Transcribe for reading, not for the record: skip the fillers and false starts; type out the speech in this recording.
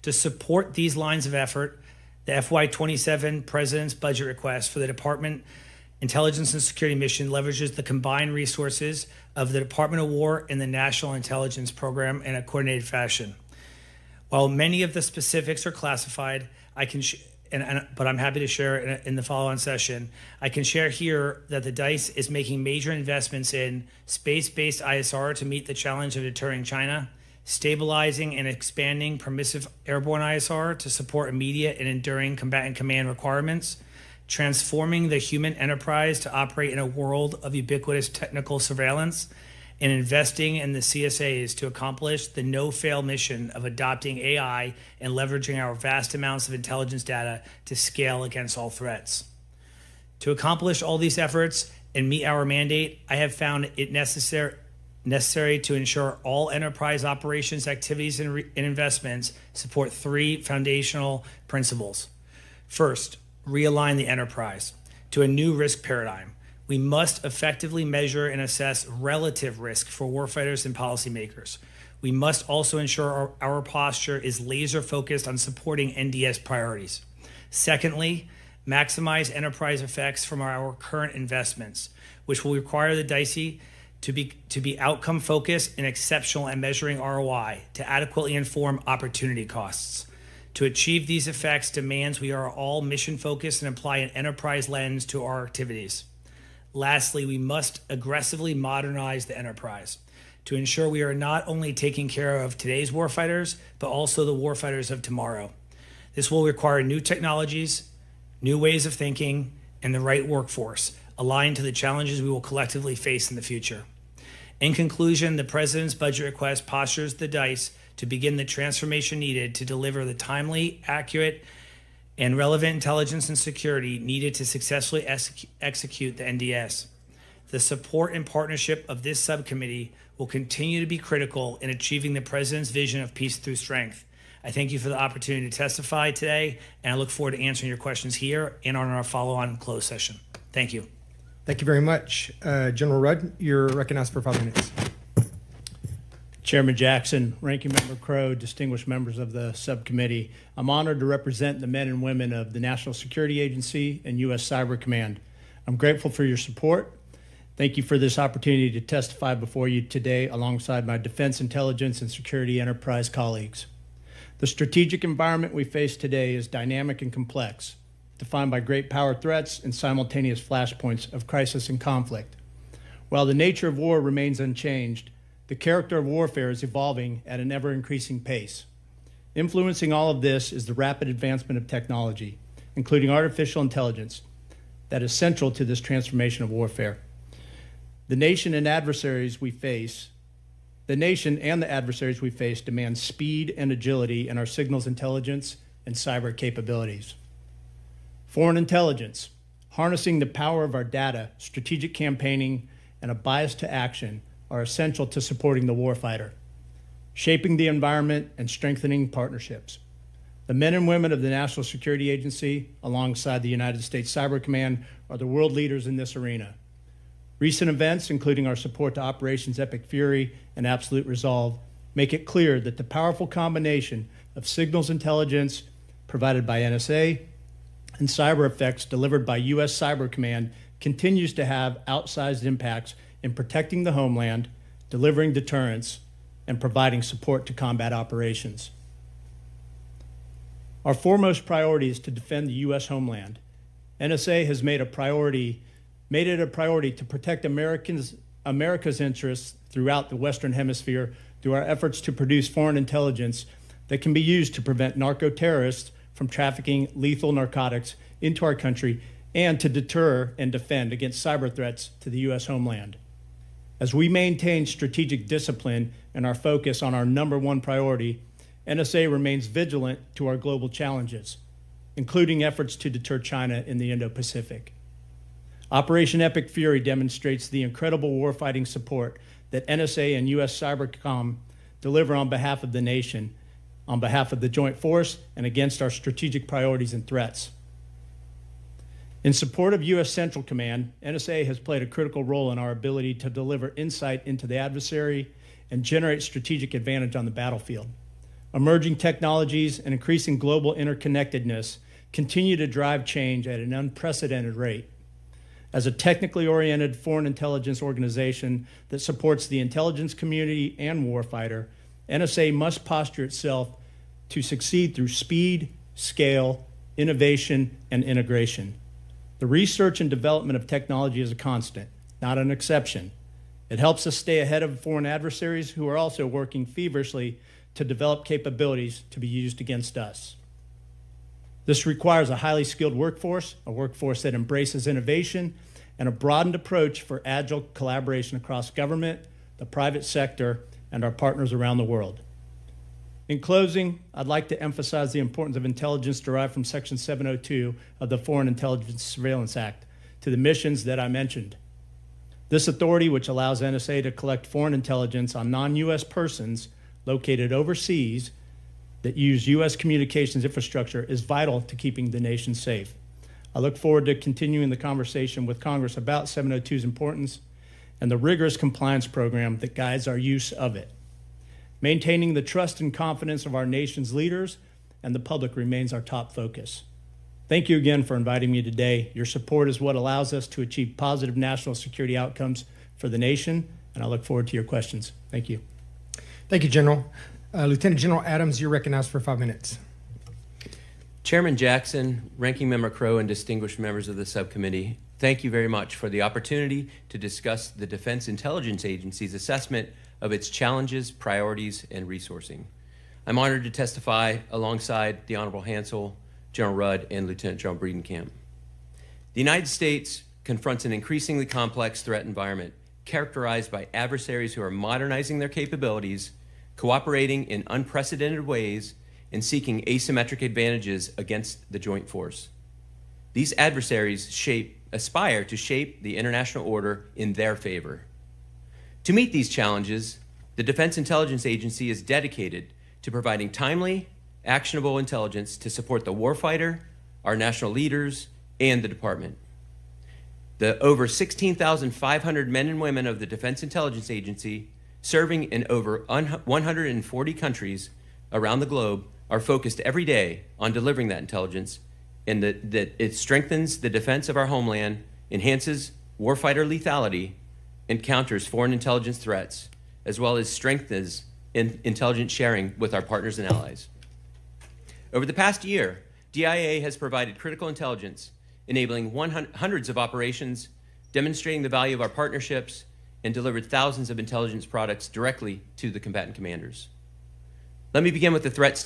To support these lines of effort, the FY27 President's budget request for the Department Intelligence and Security Mission leverages the combined resources of the Department of War and the National Intelligence Program in a coordinated fashion. While many of the specifics are classified, but I'm happy to share in the follow-on session. I can share here that the DICE is making major investments in space-based ISR to meet the challenge of deterring China, stabilizing and expanding permissive airborne ISR to support immediate and enduring combatant command requirements, transforming the human enterprise to operate in a world of ubiquitous technical surveillance, and investing in the CSAs to accomplish the no-fail mission of adopting AI and leveraging our vast amounts of intelligence data to scale against all threats. To accomplish all these efforts and meet our mandate, I have found it necessary to ensure all enterprise operations, activities, and investments support three foundational principles. First, realign the enterprise to a new risk paradigm. We must effectively measure and assess relative risk for warfighters and policymakers. We must also ensure our posture is laser focused on supporting NDS priorities. Secondly, maximize enterprise effects from our current investments, which will require the DICE to be outcome focused and exceptional at measuring ROI to adequately inform opportunity costs. To achieve these effects demands we are all mission focused and apply an enterprise lens to our activities. Lastly, we must aggressively modernize the enterprise to ensure we are not only taking care of today's warfighters, but also the warfighters of tomorrow. This will require new technologies, new ways of thinking, and the right workforce aligned to the challenges we will collectively face in the future. In conclusion, the President's budget request postures the DICE to begin the transformation needed to deliver the timely, accurate, and relevant intelligence and security needed to successfully execute the NDS. The support and partnership of this subcommittee will continue to be critical in achieving the President's vision of peace through strength. I thank you for the opportunity to testify today, and I look forward to answering your questions here and on our follow-on closed session. Thank you. Thank you very much. General Rudd, you're recognized for 5 minutes. Chairman Jackson, Ranking Member Crow, distinguished members of the subcommittee, I'm honored to represent the men and women of the National Security Agency and U.S. Cyber Command. I'm grateful for your support. Thank you for this opportunity to testify before you today alongside my defense, intelligence, and security enterprise colleagues. The strategic environment we face today is dynamic and complex, defined by great power threats and simultaneous flashpoints of crisis and conflict. While the nature of war remains unchanged, the character of warfare is evolving at an ever-increasing pace. Influencing all of this is the rapid advancement of technology, including artificial intelligence, that is central to this transformation of warfare. The nation and the adversaries we face demand speed and agility in our signals intelligence and cyber capabilities. Foreign intelligence, harnessing the power of our data, strategic campaigning, and a bias to action are essential to supporting the warfighter, shaping the environment and strengthening partnerships. The men and women of the National Security Agency, alongside the United States Cyber Command, are the world leaders in this arena. Recent events, including our support to Operations Epic Fury and Absolute Resolve, make it clear that the powerful combination of signals intelligence provided by NSA and cyber effects delivered by U.S. Cyber Command continues to have outsized impacts in protecting the homeland, delivering deterrence, and providing support to combat operations. Our foremost priority is to defend the U.S. homeland. NSA has made it a priority to protect America's interests throughout the Western Hemisphere through our efforts to produce foreign intelligence that can be used to prevent narco-terrorists from trafficking lethal narcotics into our country and to deter and defend against cyber threats to the U.S. homeland. As we maintain strategic discipline and our focus on our #1 priority, NSA remains vigilant to our global challenges, including efforts to deter China in the Indo-Pacific. Operation Epic Fury demonstrates the incredible warfighting support that NSA and U.S. Cybercom deliver on behalf of the nation, on behalf of the Joint Force, and against our strategic priorities and threats. In support of U.S. Central Command, NSA has played a critical role in our ability to deliver insight into the adversary and generate strategic advantage on the battlefield. Emerging technologies and increasing global interconnectedness continue to drive change at an unprecedented rate. As a technically oriented foreign intelligence organization that supports the intelligence community and warfighter, NSA must posture itself to succeed through speed, scale, innovation, and integration. The research and development of technology is a constant, not an exception. It helps us stay ahead of foreign adversaries who are also working feverishly to develop capabilities to be used against us. This requires a highly skilled workforce, a workforce that embraces innovation, and a broadened approach for agile collaboration across government, the private sector, and our partners around the world. In closing, I'd like to emphasize the importance of intelligence derived from Section 702 of the Foreign Intelligence Surveillance Act to the missions that I mentioned. This authority, which allows NSA to collect foreign intelligence on non-U.S. persons located overseas that use U.S. communications infrastructure, is vital to keeping the nation safe. I look forward to continuing the conversation with Congress about 702's importance and the rigorous compliance program that guides our use of it. Maintaining the trust and confidence of our nation's leaders and the public remains our top focus. Thank you again for inviting me today. Your support is what allows us to achieve positive national security outcomes for the nation, and I look forward to your questions. Thank you. Thank you, General. Lieutenant General Adams, you're recognized for 5 minutes. Chairman Jackson, Ranking Member Crow, and distinguished members of the subcommittee, thank you very much for the opportunity to discuss the Defense Intelligence Agency's assessment of its challenges, priorities, and resourcing. I'm honored to testify alongside the Honorable Hansel, General Rudd, and Lieutenant General Breedenkamp. The United States confronts an increasingly complex threat environment characterized by adversaries who are modernizing their capabilities, cooperating in unprecedented ways, and seeking asymmetric advantages against the joint force. These adversaries aspire to shape the international order in their favor. To meet these challenges, the Defense Intelligence Agency is dedicated to providing timely, actionable intelligence to support the warfighter, our national leaders, and the department. The over 16,500 men and women of the Defense Intelligence Agency serving in over 140 countries around the globe are focused every day on delivering that intelligence, and that it strengthens the defense of our homeland, enhances warfighter lethality, and counters foreign intelligence threats, as well as strengthens intelligence sharing with our partners and allies. Over the past year, DIA has provided critical intelligence, enabling hundreds of operations, demonstrating the value of our partnerships, and delivered thousands of intelligence products directly to the combatant commanders. Let me begin with the threats